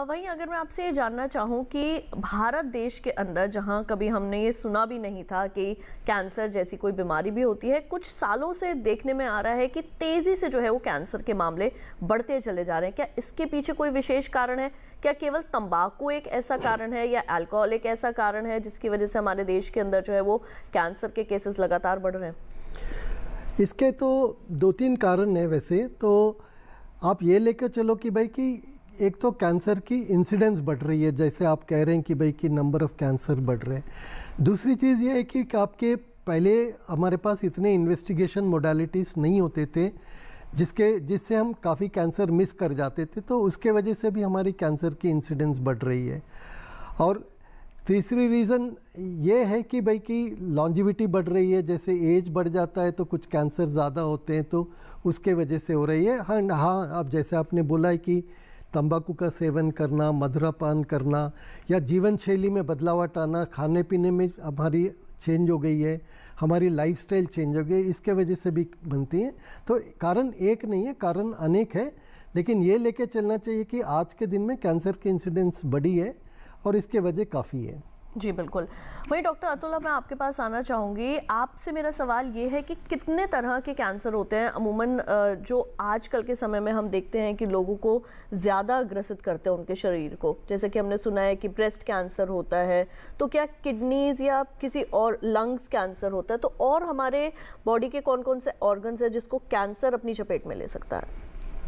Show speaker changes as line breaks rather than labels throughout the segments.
वहीं अगर मैं आपसे ये जानना चाहूँ कि भारत देश के अंदर जहाँ कभी हमने ये सुना भी नहीं था कि कैंसर जैसी कोई बीमारी भी होती है, कुछ सालों से देखने में आ रहा है कि तेज़ी से जो है वो कैंसर के मामले बढ़ते चले जा रहे हैं। क्या इसके पीछे कोई विशेष कारण है? क्या केवल तंबाकू एक ऐसा कारण है या अल्कोहल एक ऐसा कारण है जिसकी वजह से हमारे देश के अंदर जो है वो कैंसर के केसेस लगातार बढ़ रहे हैं?
इसके तो 2-3 कारण हैं वैसे तो। आप ये लेकर चलो कि भाई कि एक तो कैंसर की इंसिडेंस बढ़ रही है, जैसे आप कह रहे हैं कि भाई कि नंबर ऑफ़ कैंसर बढ़ रहे हैं। दूसरी चीज़ ये है कि आपके पहले हमारे पास इतने इन्वेस्टिगेशन मोडालिटीज़ नहीं होते थे जिससे हम काफ़ी कैंसर मिस कर जाते थे, तो उसके वजह से भी हमारी कैंसर की इंसिडेंस बढ़ रही है। और तीसरी रीज़न ये है कि भाई कि लॉन्जिविटी बढ़ रही है, जैसे एज बढ़ जाता है तो कुछ कैंसर ज़्यादा होते हैं, तो उसके वजह से हो रही है। हाँ, अब जैसे आपने बोला है कि तंबाकू का सेवन करना, मधुरापान करना या जीवन शैली में बदलावट आना, खाने पीने में हमारी चेंज हो गई है, हमारी लाइफस्टाइल चेंज हो गई, इसके वजह से भी बनती है। तो कारण एक नहीं है, कारण अनेक है, लेकिन ये लेके चलना चाहिए कि आज के दिन में कैंसर की इंसिडेंस बढ़ी है और इसके वजह काफ़ी है।
जी बिल्कुल। वहीं डॉक्टर अतुल्ला, मैं आपके पास आना चाहूँगी। आपसे मेरा सवाल ये है कि कितने तरह के कैंसर होते हैं अमूमन जो आजकल के समय में हम देखते हैं कि लोगों को ज़्यादा ग्रसित करते हैं उनके शरीर को? जैसे कि हमने सुना है कि ब्रेस्ट कैंसर होता है, तो क्या किडनीज़ या किसी और लंग्स कैंसर होता है? तो और हमारे बॉडी के कौन कौन से ऑर्गन्स हैं जिसको कैंसर अपनी चपेट में ले सकता है?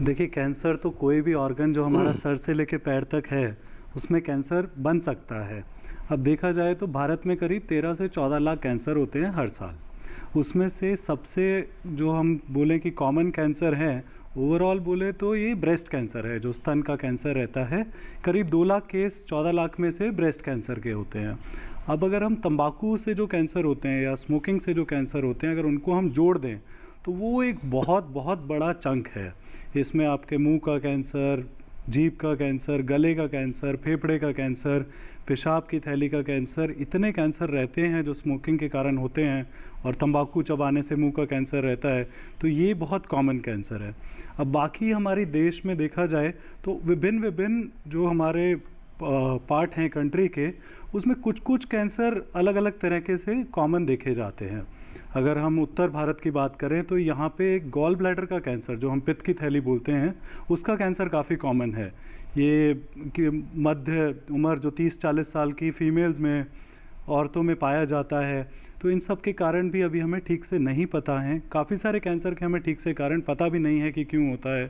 देखिए, कैंसर तो कोई भी ऑर्गन जो हमारा सर से लेके पैर तक है उसमें कैंसर बन सकता है। अब देखा जाए तो भारत में करीब 13 से 14 लाख कैंसर होते हैं हर साल। उसमें से सबसे जो हम बोलें कि कॉमन कैंसर है, ओवरऑल बोले तो ये ब्रेस्ट कैंसर है, जो स्तन का कैंसर रहता है। करीब 2 लाख केस 14 लाख में से ब्रेस्ट कैंसर के होते हैं। अब अगर हम तंबाकू से जो कैंसर होते हैं या स्मोकिंग से जो कैंसर होते हैं, अगर उनको हम जोड़ दें तो वो एक बहुत बहुत बड़ा चंक है। इसमें आपके मुंह का कैंसर, जीभ का कैंसर, गले का कैंसर, फेफड़े का कैंसर, पेशाब की थैली का कैंसर, इतने कैंसर रहते हैं जो स्मोकिंग के कारण होते हैं। और तंबाकू चबाने से मुंह का कैंसर रहता है, तो ये बहुत कॉमन कैंसर है। अब बाकी हमारे देश में देखा जाए तो विभिन्न विभिन्न जो हमारे पार्ट हैं कंट्री के, उसमें कुछ कुछ कैंसर अलग अलग तरीके से कॉमन देखे जाते हैं। अगर हम उत्तर भारत की बात करें तो यहाँ पे एक गॉल ब्लैडर का कैंसर, जो हम पित्त की थैली बोलते हैं, उसका कैंसर काफ़ी कॉमन है। ये कि मध्य उम्र जो 30-40 साल की फीमेल्स में, औरतों में पाया जाता है। तो इन सब के कारण भी अभी हमें ठीक से नहीं पता हैं। काफ़ी सारे कैंसर के हमें ठीक से कारण पता भी नहीं है कि क्यों होता है।